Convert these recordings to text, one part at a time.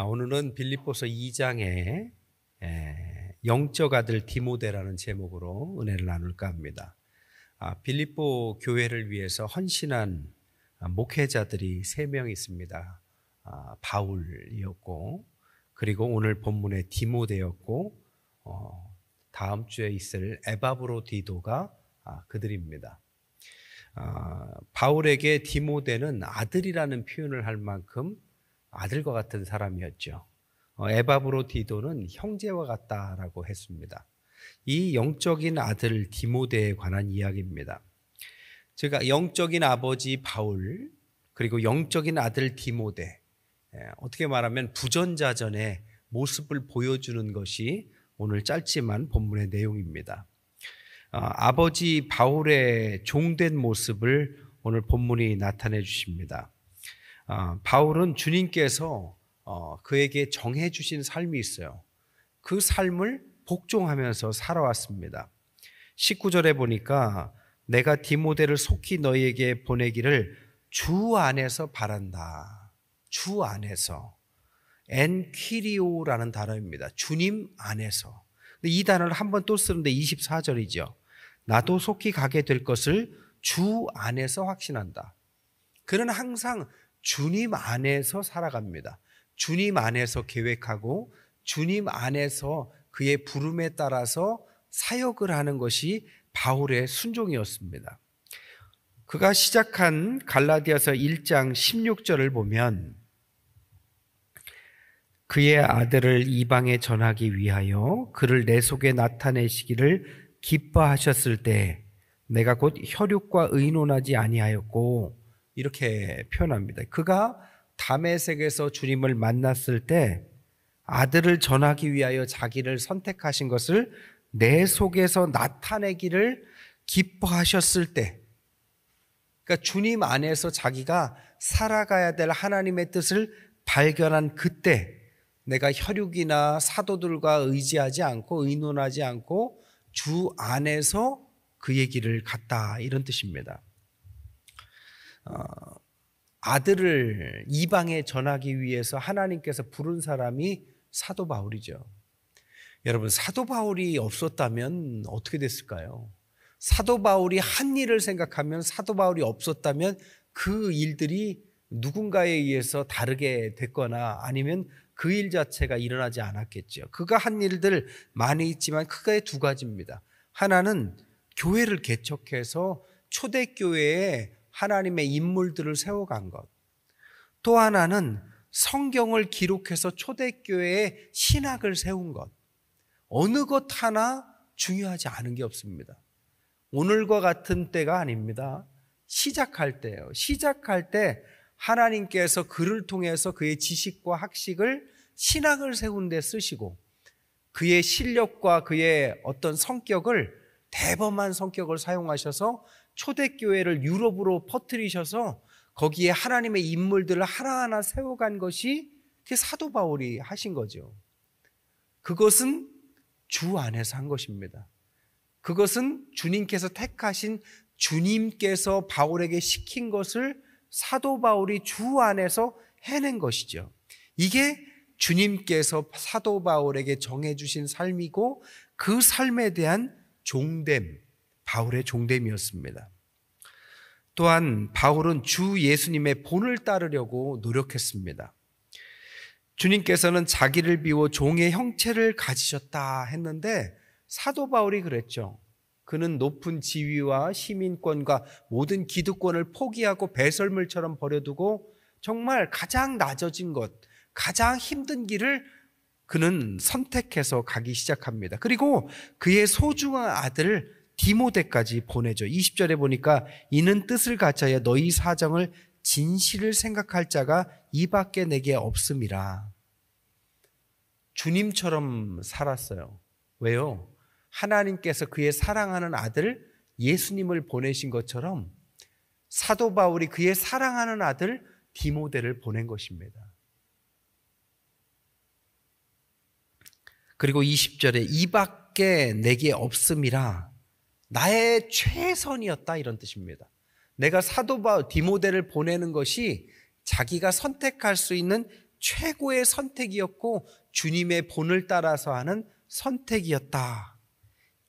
오늘은 빌립보서 2장의 영적 아들 디모데라는 제목으로 은혜를 나눌까 합니다. 빌립보 교회를 위해서 헌신한 목회자들이 3명 있습니다. 바울이었고, 그리고 오늘 본문의 디모데였고, 다음 주에 있을 에바브로디도가 그들입니다. 바울에게 디모데는 아들이라는 표현을 할 만큼 아들과 같은 사람이었죠. 에바브로디도는 형제와 같다라고 했습니다. 이 영적인 아들 디모데에 관한 이야기입니다. 제가 영적인 아버지 바울, 그리고 영적인 아들 디모데, 어떻게 말하면 부전자전의 모습을 보여주는 것이 오늘 짧지만 본문의 내용입니다. 아버지 바울의 종된 모습을 오늘 본문이 나타내 주십니다. 바울은 주님께서 그에게 정해 주신 삶이 있어요. 그 삶을 복종하면서 살아왔습니다. 19절에 보니까 내가 디모데를 속히 너희에게 보내기를 주 안에서 바란다. 주 안에서. 엔퀴리오라는 단어입니다. 주님 안에서. 근데 이 단어를 한 번 또 쓰는데 24절이죠. 나도 속히 가게 될 것을 주 안에서 확신한다. 그는 항상 주님 안에서 살아갑니다. 주님 안에서 계획하고 주님 안에서 그의 부름에 따라서 사역을 하는 것이 바울의 순종이었습니다. 그가 시작한 갈라디아서 1장 16절을 보면 그의 아들을 이방에 전하기 위하여 그를 내 속에 나타내시기를 기뻐하셨을 때 내가 곧 혈육과 의논하지 아니하였고, 이렇게 표현합니다. 그가 다메섹에서 주님을 만났을 때 아들을 전하기 위하여 자기를 선택하신 것을 내 속에서 나타내기를 기뻐하셨을 때, 그러니까 주님 안에서 자기가 살아가야 될 하나님의 뜻을 발견한 그때 내가 혈육이나 사도들과 의지하지 않고 의논하지 않고 주 안에서 그의 길을 갔다, 이런 뜻입니다. 아들을 이방에 전하기 위해서 하나님께서 부른 사람이 사도 바울이죠. 여러분, 사도 바울이 없었다면 어떻게 됐을까요? 사도 바울이 한 일을 생각하면, 사도 바울이 없었다면 그 일들이 누군가에 의해서 다르게 됐거나 아니면 그 일 자체가 일어나지 않았겠죠. 그가 한 일들 많이 있지만 크게 두 가지입니다. 하나는 교회를 개척해서 초대교회에 하나님의 인물들을 세워간 것. 또 하나는 성경을 기록해서 초대교회에 신학을 세운 것. 어느 것 하나 중요하지 않은 게 없습니다. 오늘과 같은 때가 아닙니다. 시작할 때예요. 시작할 때 하나님께서 그를 통해서 그의 지식과 학식을 신학을 세운 데 쓰시고, 그의 실력과 그의 어떤 성격을, 대범한 성격을 사용하셔서 초대교회를 유럽으로 퍼뜨리셔서 거기에 하나님의 인물들을 하나하나 세워간 것이 그게 사도 바울이 하신 거죠. 그것은 주 안에서 한 것입니다. 그것은 주님께서 택하신, 주님께서 바울에게 시킨 것을 사도 바울이 주 안에서 해낸 것이죠. 이게 주님께서 사도 바울에게 정해주신 삶이고 그 삶에 대한 종됨, 바울의 종됨이었습니다. 또한 바울은 주 예수님의 본을 따르려고 노력했습니다. 주님께서는 자기를 비워 종의 형체를 가지셨다 했는데 사도 바울이 그랬죠. 그는 높은 지위와 시민권과 모든 기득권을 포기하고 배설물처럼 버려두고 정말 가장 낮아진 것, 가장 힘든 길을 그는 선택해서 가기 시작합니다. 그리고 그의 소중한 아들 디모데까지 보내죠. 20절에 보니까 이는 뜻을 갖춰야 너희 사정을 진실을 생각할 자가 이밖에 내게 없음이라. 주님처럼 살았어요. 왜요? 하나님께서 그의 사랑하는 아들 예수님을 보내신 것처럼 사도 바울이 그의 사랑하는 아들 디모데를 보낸 것입니다. 그리고 20절에 이밖에 내게 없음이라, 나의 최선이었다, 이런 뜻입니다. 내가 사도 바울 디모데를 보내는 것이 자기가 선택할 수 있는 최고의 선택이었고 주님의 본을 따라서 하는 선택이었다.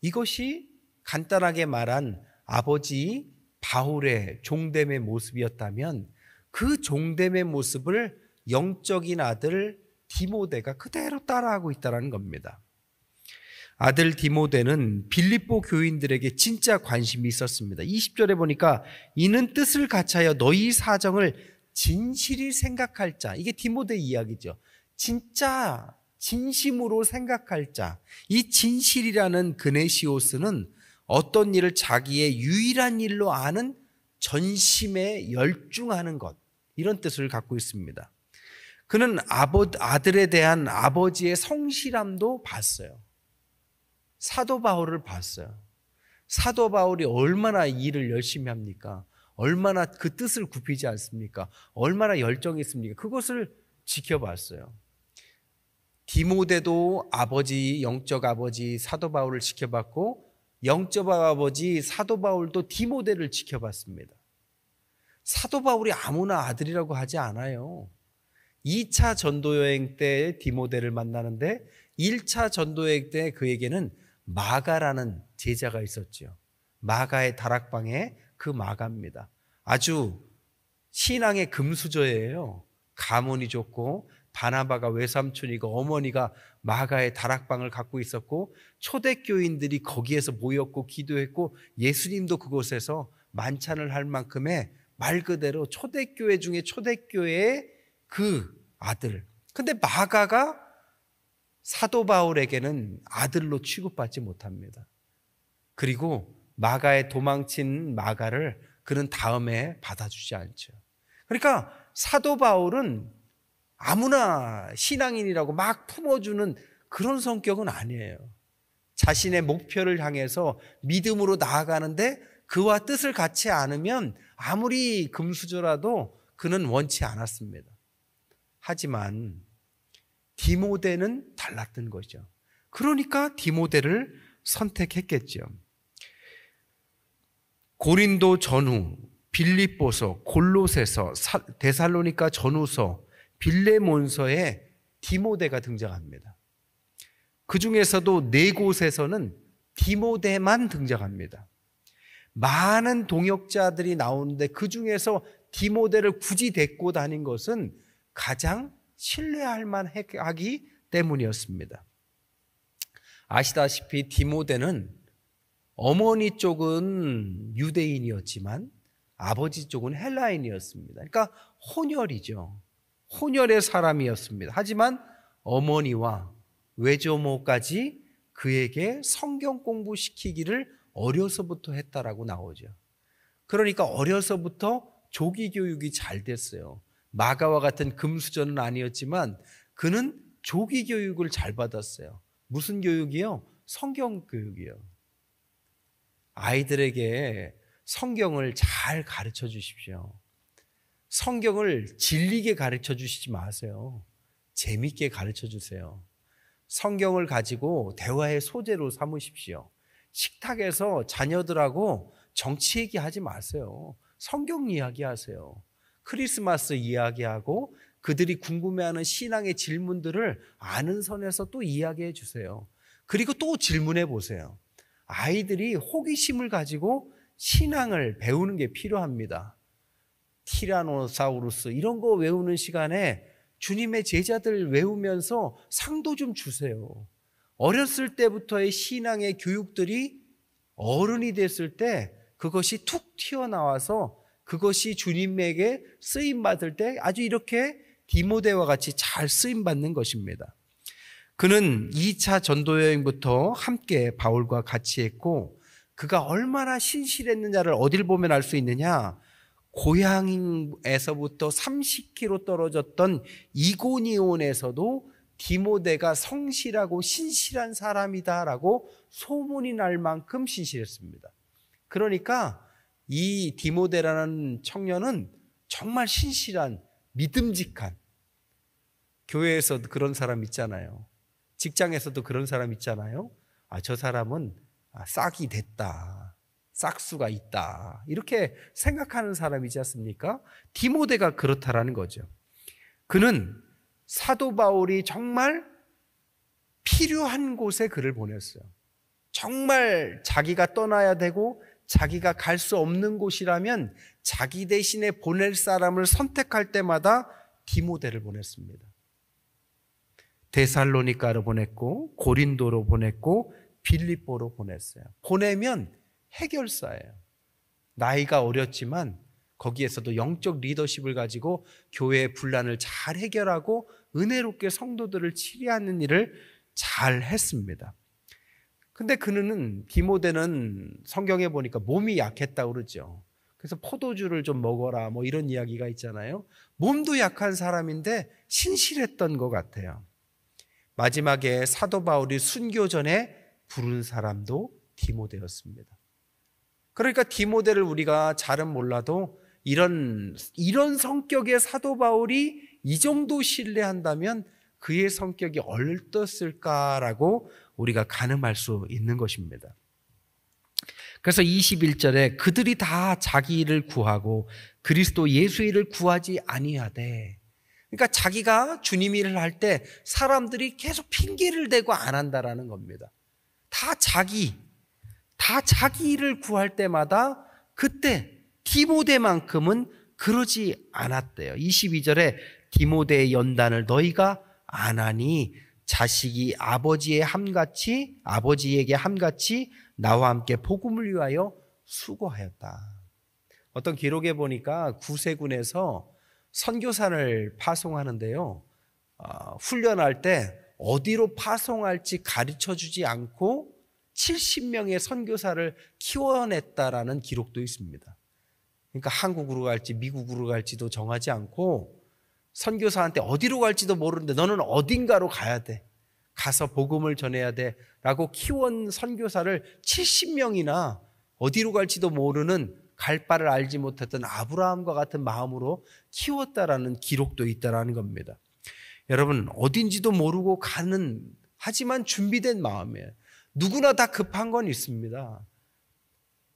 이것이 간단하게 말한 아버지 바울의 종됨의 모습이었다면 그 종됨의 모습을 영적인 아들 디모데가 그대로 따라하고 있다는 겁니다. 아들 디모데는 빌립보 교인들에게 진짜 관심이 있었습니다. 20절에 보니까 이는 뜻을 같이하여 너희 사정을 진실히 생각할 자. 이게 디모데 이야기죠. 진짜 진심으로 생각할 자. 이 진실이라는 그네시오스는 어떤 일을 자기의 유일한 일로 아는 전심에 열중하는 것, 이런 뜻을 갖고 있습니다. 그는 아들에 대한 아버지의 성실함도 봤어요. 사도 바울을 봤어요. 사도 바울이 얼마나 일을 열심히 합니까? 얼마나 그 뜻을 굽히지 않습니까? 얼마나 열정이 있습니까? 그것을 지켜봤어요. 디모데도 아버지, 영적 아버지 사도 바울을 지켜봤고 영적 아버지 사도 바울도 디모데를 지켜봤습니다. 사도 바울이 아무나 아들이라고 하지 않아요. 2차 전도여행 때 디모데를 만나는데 1차 전도여행 때 그에게는 마가라는 제자가 있었죠. 마가의 다락방에 그 마가입니다. 아주 신앙의 금수저예요. 가문이 좋고 바나바가 외삼촌이고 어머니가 마가의 다락방을 갖고 있었고 초대교인들이 거기에서 모였고 기도했고 예수님도 그곳에서 만찬을 할 만큼의 말 그대로 초대교회 중에 초대교회의 그 아들. 근데 마가가 사도 바울에게는 아들로 취급받지 못합니다. 그리고 마가의 도망친 마가를 그는 다음에 받아주지 않죠. 그러니까 사도 바울은 아무나 신앙인이라고 막 품어주는 그런 성격은 아니에요. 자신의 목표를 향해서 믿음으로 나아가는데 그와 뜻을 같이 않으면 아무리 금수저라도 그는 원치 않았습니다. 하지만 디모데는 달랐던 거죠. 그러니까 디모데를 선택했겠죠. 고린도 전후, 빌립보서, 골로새서, 데살로니가 전후서, 빌레몬서에 디모데가 등장합니다. 그 중에서도 4곳에서는 디모데만 등장합니다. 많은 동역자들이 나오는데 그 중에서 디모데를 굳이 데리고 다닌 것은 가장 신뢰할 만하기 때문이었습니다. 아시다시피 디모데는 어머니 쪽은 유대인이었지만 아버지 쪽은 헬라인이었습니다. 그러니까 혼혈이죠. 혼혈의 사람이었습니다. 하지만 어머니와 외조모까지 그에게 성경 공부시키기를 어려서부터 했다라고 나오죠. 그러니까 어려서부터 조기 교육이 잘 됐어요. 마가와 같은 금수저는 아니었지만 그는 조기 교육을 잘 받았어요. 무슨 교육이요? 성경 교육이요. 아이들에게 성경을 잘 가르쳐 주십시오. 성경을 질리게 가르쳐 주시지 마세요. 재밌게 가르쳐 주세요. 성경을 가지고 대화의 소재로 삼으십시오. 식탁에서 자녀들하고 정치 얘기하지 마세요. 성경 이야기하세요. 크리스마스 이야기하고 그들이 궁금해하는 신앙의 질문들을 아는 선에서 또 이야기해 주세요. 그리고 또 질문해 보세요. 아이들이 호기심을 가지고 신앙을 배우는 게 필요합니다. 티라노사우루스 이런 거 외우는 시간에 주님의 제자들 외우면서 상도 좀 주세요. 어렸을 때부터의 신앙의 교육들이 어른이 됐을 때 그것이 툭 튀어나와서 그것이 주님에게 쓰임받을 때 아주 이렇게 디모데와 같이 잘 쓰임받는 것입니다. 그는 2차 전도여행부터 함께 바울과 같이 했고 그가 얼마나 신실했느냐를 어딜 보면 알 수 있느냐. 고향에서부터 30km 떨어졌던 이고니온에서도 디모데가 성실하고 신실한 사람이다라고 소문이 날 만큼 신실했습니다. 그러니까 이 디모데라는 청년은 정말 신실한 믿음직한, 교회에서도 그런 사람 있잖아요. 직장에서도 그런 사람 있잖아요. 저 사람은 싹이 됐다, 싹수가 있다, 이렇게 생각하는 사람이지 않습니까? 디모데가 그렇다라는 거죠. 그는 사도 바울이 정말 필요한 곳에 그를 보냈어요. 정말 자기가 떠나야 되고 자기가 갈 수 없는 곳이라면 자기 대신에 보낼 사람을 선택할 때마다 디모데를 보냈습니다. 데살로니가로 보냈고 고린도로 보냈고 빌립보로 보냈어요. 보내면 해결사예요. 나이가 어렸지만 거기에서도 영적 리더십을 가지고 교회의 분란을 잘 해결하고 은혜롭게 성도들을 치리하는 일을 잘 했습니다. 근데 그는 디모데는 성경에 보니까 몸이 약했다고 그러죠. 그래서 포도주를 좀 먹어라 뭐 이런 이야기가 있잖아요. 몸도 약한 사람인데 신실했던 것 같아요. 마지막에 사도 바울이 순교 전에 부른 사람도 디모데였습니다. 그러니까 디모데를 우리가 잘은 몰라도 이런 성격의 사도 바울이 이 정도 신뢰한다면 그의 성격이 어떻을까라고 우리가 가늠할 수 있는 것입니다. 그래서 21절에 그들이 다 자기 일을 구하고 그리스도 예수 일을 구하지 아니하되, 그러니까 자기가 주님 일을 할 때 사람들이 계속 핑계를 대고 안 한다라는 겁니다. 다 자기 일을 구할 때마다 그때 디모데만큼은 그러지 않았대요. 22절에 디모데의 연단을 너희가 안 하니 자식이 아버지에게 함같이 나와 함께 복음을 위하여 수고하였다. 어떤 기록에 보니까 구세군에서 선교사를 파송하는데요, 훈련할 때 어디로 파송할지 가르쳐주지 않고 70명의 선교사를 키워냈다라는 기록도 있습니다. 그러니까 한국으로 갈지 미국으로 갈지도 정하지 않고 선교사한테 어디로 갈지도 모르는데 너는 어딘가로 가야 돼, 가서 복음을 전해야 돼 라고 키운 선교사를 70명이나 어디로 갈지도 모르는, 갈 바를 알지 못했던 아브라함과 같은 마음으로 키웠다라는 기록도 있다라는 겁니다. 여러분, 어딘지도 모르고 가는, 하지만 준비된 마음이에요. 누구나 다 급한 건 있습니다.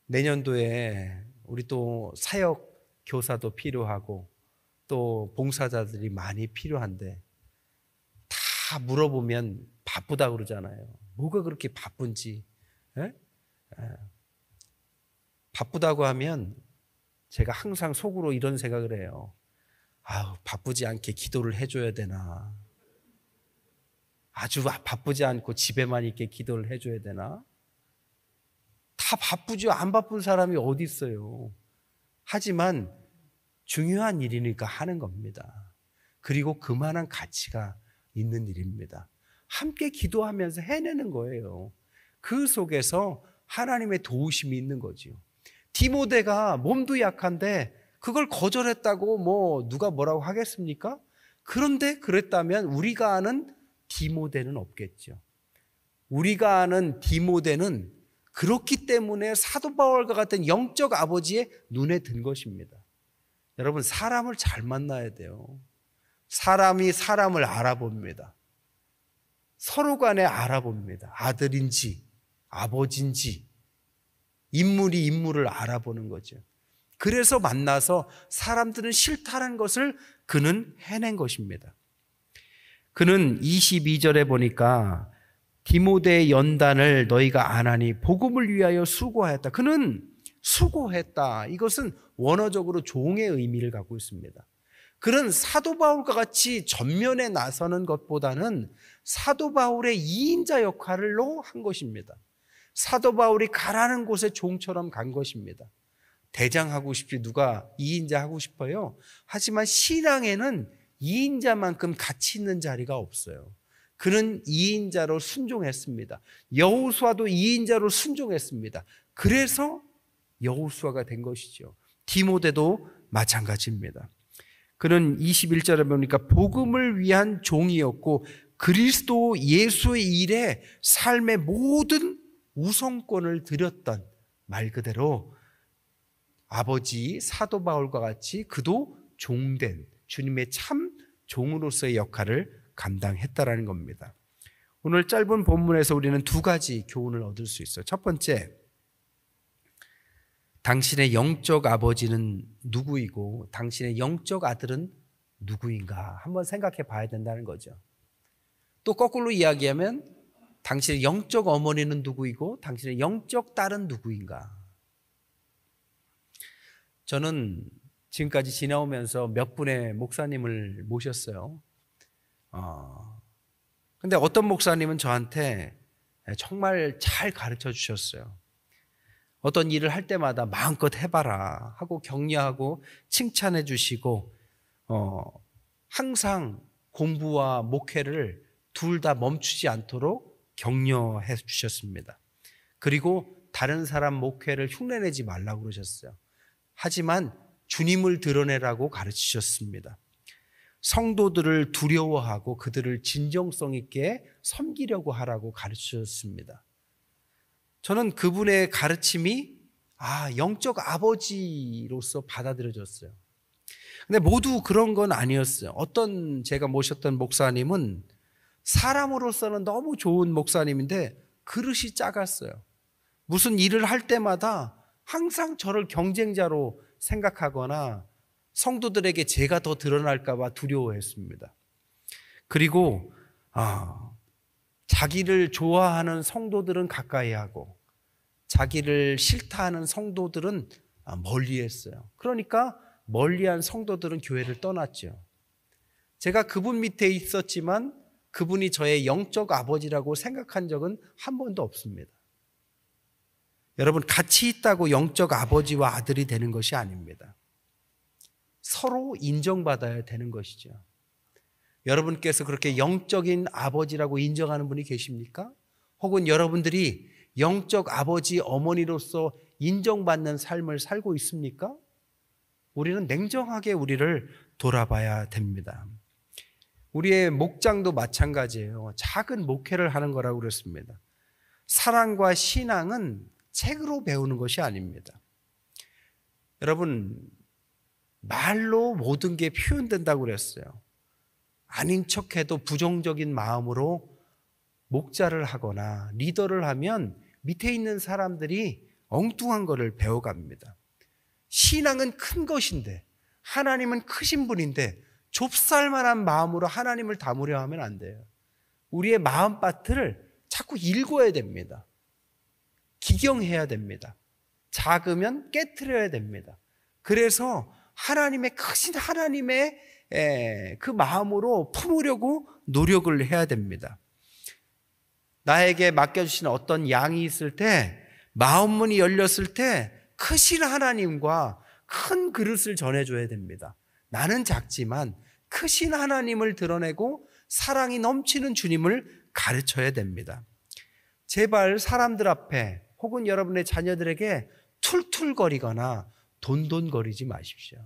내년도에 우리 또 사역 교사도 필요하고 또 봉사자들이 많이 필요한데 다 물어보면 바쁘다고 그러잖아요. 뭐가 그렇게 바쁜지. 바쁘다고 하면 제가 항상 속으로 이런 생각을 해요. 바쁘지 않게 기도를 해줘야 되나? 아주 바쁘지 않고 집에만 있게 기도를 해줘야 되나? 다 바쁘죠. 안 바쁜 사람이 어디 있어요. 하지만 중요한 일이니까 하는 겁니다. 그리고 그만한 가치가 있는 일입니다. 함께 기도하면서 해내는 거예요. 그 속에서 하나님의 도우심이 있는 거죠. 디모데가 몸도 약한데 그걸 거절했다고 뭐 누가 뭐라고 하겠습니까? 그런데 그랬다면 우리가 아는 디모데는 없겠죠. 우리가 아는 디모데는 그렇기 때문에 사도 바울과 같은 영적 아버지의 눈에 든 것입니다. 여러분, 사람을 잘 만나야 돼요. 사람이 사람을 알아봅니다. 서로 간에 알아봅니다. 아들인지 아버지인지 인물이 인물을 알아보는 거죠. 그래서 만나서 사람들은 싫다는 것을 그는 해낸 것입니다. 그는 22절에 보니까 디모데의 연단을 너희가 안 하니 복음을 위하여 수고하였다. 그는 수고했다. 이것은 원어적으로 종의 의미를 갖고 있습니다. 그는 사도 바울과 같이 전면에 나서는 것보다는 사도 바울의 2인자 역할로 한 것입니다. 사도 바울이 가라는 곳에 종처럼 간 것입니다. 대장하고 싶지 누가 2인자 하고 싶어요? 하지만 신앙에는 2인자만큼 가치 있는 자리가 없어요. 그는 2인자로 순종했습니다. 여호수아도 2인자로 순종했습니다. 그래서 여호수아가 된 것이죠. 디모데도 마찬가지입니다. 그는 21절에 보니까 복음을 위한 종이었고 그리스도 예수의 일에 삶의 모든 우선권을 드렸던, 말 그대로 아버지 사도 바울과 같이 그도 종된 주님의 참 종으로서의 역할을 감당했다라는 겁니다. 오늘 짧은 본문에서 우리는 두 가지 교훈을 얻을 수 있어요. 첫 번째, 당신의 영적 아버지는 누구이고 당신의 영적 아들은 누구인가 한번 생각해 봐야 된다는 거죠. 또 거꾸로 이야기하면 당신의 영적 어머니는 누구이고 당신의 영적 딸은 누구인가. 저는 지금까지 지나오면서 몇 분의 목사님을 모셨어요. 근데 어떤 목사님은 저한테 정말 잘 가르쳐 주셨어요. 어떤 일을 할 때마다 마음껏 해봐라 하고 격려하고 칭찬해 주시고 항상 공부와 목회를 둘 다 멈추지 않도록 격려해 주셨습니다. 그리고 다른 사람 목회를 흉내내지 말라고 그러셨어요. 하지만 주님을 드러내라고 가르치셨습니다. 성도들을 두려워하고 그들을 진정성 있게 섬기려고 하라고 가르치셨습니다. 저는 그분의 가르침이 영적 아버지로서 받아들여졌어요. 근데 모두 그런 건 아니었어요. 어떤 제가 모셨던 목사님은 사람으로서는 너무 좋은 목사님인데 그릇이 작았어요. 무슨 일을 할 때마다 항상 저를 경쟁자로 생각하거나 성도들에게 제가 더 드러날까 봐 두려워했습니다. 그리고 자기를 좋아하는 성도들은 가까이 하고 자기를 싫다하는 성도들은 멀리 했어요. 그러니까 멀리한 성도들은 교회를 떠났죠. 제가 그분 밑에 있었지만 그분이 저의 영적 아버지라고 생각한 적은 한 번도 없습니다. 여러분, 같이 있다고 영적 아버지와 아들이 되는 것이 아닙니다. 서로 인정받아야 되는 것이죠. 여러분께서 그렇게 영적인 아버지라고 인정하는 분이 계십니까? 혹은 여러분들이 영적 아버지, 어머니로서 인정받는 삶을 살고 있습니까? 우리는 냉정하게 우리를 돌아봐야 됩니다. 우리의 목장도 마찬가지예요. 작은 목회를 하는 거라고 그랬습니다. 사랑과 신앙은 책으로 배우는 것이 아닙니다. 여러분, 말로 모든 게 표현된다고 그랬어요. 아닌 척해도 부정적인 마음으로 목자를 하거나 리더를 하면 밑에 있는 사람들이 엉뚱한 것을 배워갑니다. 신앙은 큰 것인데 하나님은 크신 분인데 좁쌀만한 마음으로 하나님을 담으려 하면 안 돼요. 우리의 마음밭을 자꾸 읽어야 됩니다. 기경해야 됩니다. 작으면 깨트려야 됩니다. 그래서 하나님의 크신 하나님의 그 마음으로 품으려고 노력을 해야 됩니다. 나에게 맡겨주신 어떤 양이 있을 때 마음문이 열렸을 때 크신 하나님과 큰 그릇을 전해줘야 됩니다. 나는 작지만 크신 하나님을 드러내고 사랑이 넘치는 주님을 가르쳐야 됩니다. 제발 사람들 앞에 혹은 여러분의 자녀들에게 툴툴거리거나 돈돈거리지 마십시오.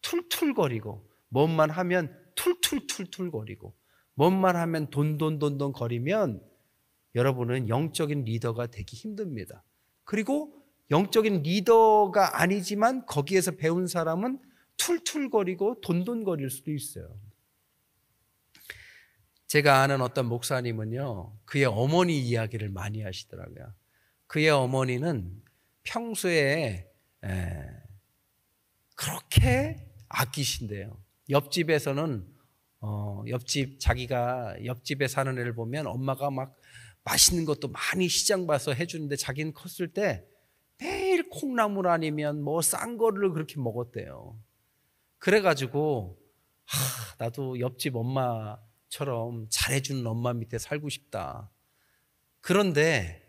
툴툴거리고 뭔만 하면 툴툴툴툴거리고 뭔만 하면 돈돈돈돈 거리면 여러분은 영적인 리더가 되기 힘듭니다. 그리고 영적인 리더가 아니지만 거기에서 배운 사람은 툴툴거리고 돈돈거릴 수도 있어요. 제가 아는 어떤 목사님은요, 그의 어머니 이야기를 많이 하시더라고요. 그의 어머니는 평소에 그렇게 아끼신대요. 옆집에서는 자기가 옆집에 사는 애를 보면 엄마가 막 맛있는 것도 많이 시장 봐서 해주는데 자기는 컸을 때 매일 콩나물 아니면 뭐 싼 거를 그렇게 먹었대요. 그래가지고 나도 옆집 엄마처럼 잘해주는 엄마 밑에 살고 싶다. 그런데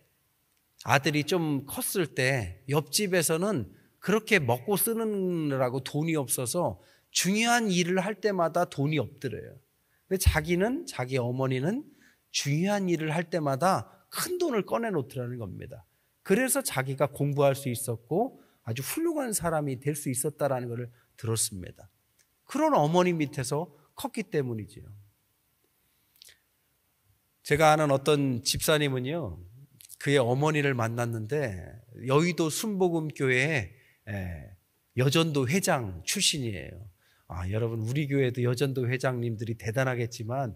아들이 좀 컸을 때 옆집에서는 그렇게 먹고 쓰느라고 돈이 없어서 중요한 일을 할 때마다 돈이 없더래요. 근데 자기 어머니는 중요한 일을 할 때마다 큰 돈을 꺼내놓더라는 겁니다. 그래서 자기가 공부할 수 있었고 아주 훌륭한 사람이 될 수 있었다라는 것을 들었습니다. 그런 어머니 밑에서 컸기 때문이지요. 제가 아는 어떤 집사님은요, 그의 어머니를 만났는데 여의도 순복음교회에 여전도 회장 출신이에요. 여러분, 우리 교회도 여전도 회장님들이 대단하겠지만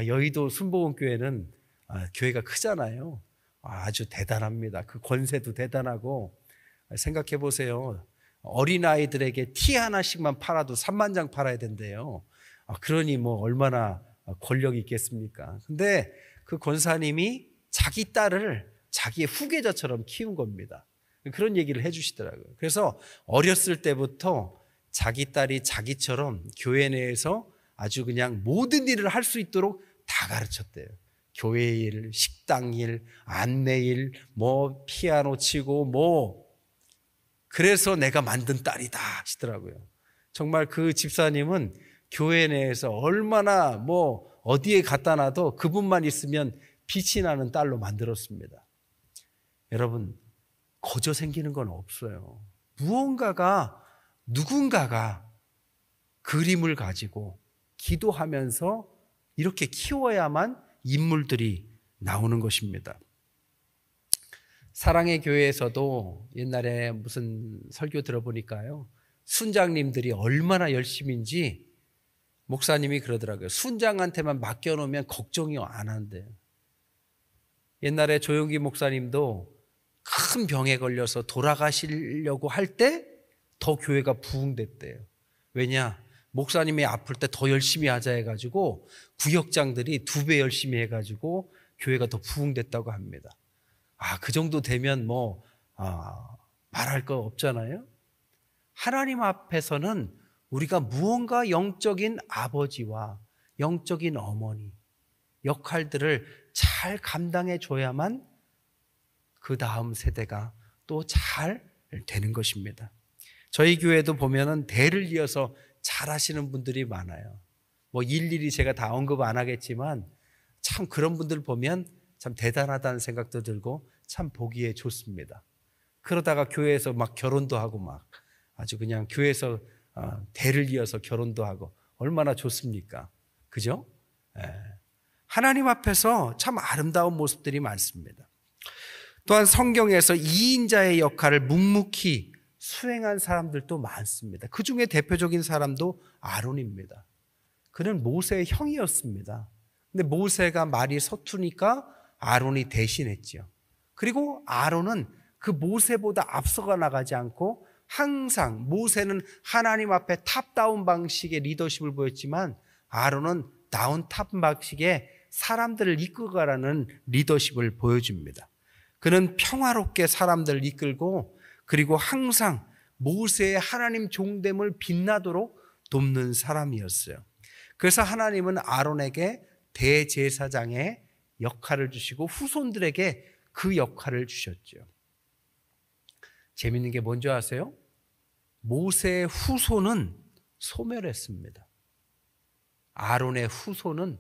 여의도 순복음교회는 교회가 크잖아요. 아주 대단합니다. 그 권세도 대단하고 생각해 보세요. 어린아이들에게 티 하나씩만 팔아도 3만 장 팔아야 된대요. 그러니 뭐 얼마나 권력이 있겠습니까? 근데 그 권사님이 자기 딸을 자기의 후계자처럼 키운 겁니다. 그런 얘기를 해주시더라고요. 그래서 어렸을 때부터 자기 딸이 자기처럼 교회 내에서 아주 그냥 모든 일을 할 수 있도록 다 가르쳤대요. 교회 일, 식당 일, 안내 일, 뭐 피아노 치고 뭐. 그래서 내가 만든 딸이다 하시더라고요. 정말 그 집사님은 교회 내에서 얼마나 뭐 어디에 갖다 놔도 그분만 있으면 빛이 나는 딸로 만들었습니다. 여러분, 거저 생기는 건 없어요. 누군가가 그림을 가지고 기도하면서 이렇게 키워야만 인물들이 나오는 것입니다. 사랑의 교회에서도 옛날에 무슨 설교 들어보니까요, 순장님들이 얼마나 열심인지 목사님이 그러더라고요. 순장한테만 맡겨놓으면 걱정이 안 한대요. 옛날에 조용기 목사님도 큰 병에 걸려서 돌아가시려고 할 때 더 교회가 부흥됐대요. 왜냐? 목사님이 아플 때 더 열심히 하자 해가지고 구역장들이 2배 열심히 해가지고 교회가 더 부흥됐다고 합니다. 그 정도 되면 말할 거 없잖아요. 하나님 앞에서는 우리가 무언가 영적인 아버지와 영적인 어머니 역할들을 잘 감당해 줘야만 그 다음 세대가 또 잘 되는 것입니다. 저희 교회도 보면은 대를 이어서 잘하시는 분들이 많아요. 일일이 제가 다 언급 안 하겠지만 참 그런 분들 보면 참 대단하다는 생각도 들고 참 보기에 좋습니다. 그러다가 교회에서 막 결혼도 하고 막 아주 그냥 교회에서 대를 이어서 결혼도 하고 얼마나 좋습니까? 그죠? 하나님 앞에서 참 아름다운 모습들이 많습니다. 또한 성경에서 2인자의 역할을 묵묵히 수행한 사람들도 많습니다. 그 중에 대표적인 사람도 아론입니다. 그는 모세의 형이었습니다. 근데 모세가 말이 서투니까 아론이 대신했죠. 그리고 아론은 그 모세보다 앞서가 나가지 않고 항상 모세는 하나님 앞에 탑다운 방식의 리더십을 보였지만 아론은 다운탑 방식의 사람들을 이끌어가라는 리더십을 보여줍니다. 그는 평화롭게 사람들을 이끌고 그리고 항상 모세의 하나님 종됨을 빛나도록 돕는 사람이었어요. 그래서 하나님은 아론에게 대제사장의 역할을 주시고 후손들에게 그 역할을 주셨죠. 재밌는 게 뭔지 아세요? 모세의 후손은 소멸했습니다. 아론의 후손은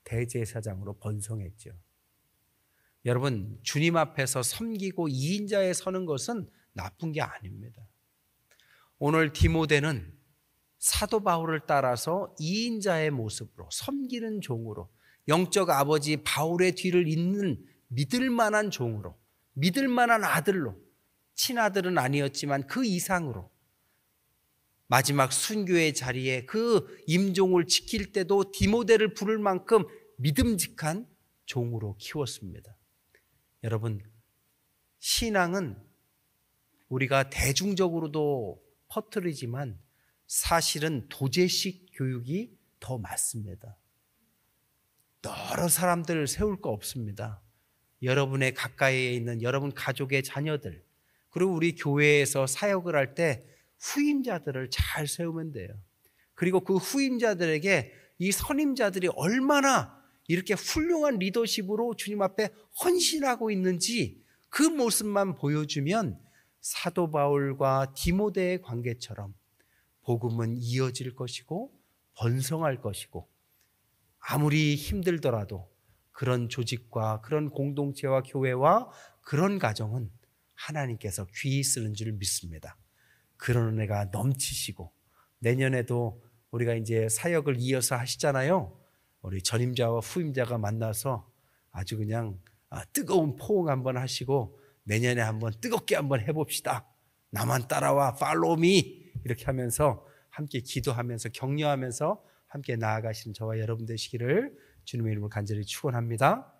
대제사장으로 번성했죠. 여러분, 주님 앞에서 섬기고 2인자에 서는 것은 나쁜 게 아닙니다. 오늘 디모데는 사도 바울을 따라서 2인자의 모습으로 섬기는 종으로 영적 아버지 바울의 뒤를 잇는 믿을 만한 종으로 믿을 만한 아들로 친아들은 아니었지만 그 이상으로 마지막 순교의 자리에 그 임종을 지킬 때도 디모데를 부를 만큼 믿음직한 종으로 키웠습니다. 여러분, 신앙은 우리가 대중적으로도 퍼뜨리지만 사실은 도제식 교육이 더 맞습니다. 여러 사람들을 세울 거 없습니다. 여러분의 가까이에 있는 여러분 가족의 자녀들, 그리고 우리 교회에서 사역을 할 때 후임자들을 잘 세우면 돼요. 그리고 그 후임자들에게 이 선임자들이 얼마나 이렇게 훌륭한 리더십으로 주님 앞에 헌신하고 있는지 그 모습만 보여주면 사도 바울과 디모데의 관계처럼 복음은 이어질 것이고 번성할 것이고 아무리 힘들더라도 그런 조직과 그런 공동체와 교회와 그런 가정은 하나님께서 귀히 쓰는 줄 믿습니다. 그런 은혜가 넘치시고 내년에도 우리가 이제 사역을 이어서 하시잖아요. 우리 전임자와 후임자가 만나서 아주 그냥 뜨거운 포옹 한번 하시고 내년에 한번 뜨겁게 한번 해봅시다. 나만 따라와, 팔로우 미 이렇게 하면서 함께 기도하면서 격려하면서 함께 나아가시는 저와 여러분 되시기를 주님의 이름으로 간절히 축원합니다.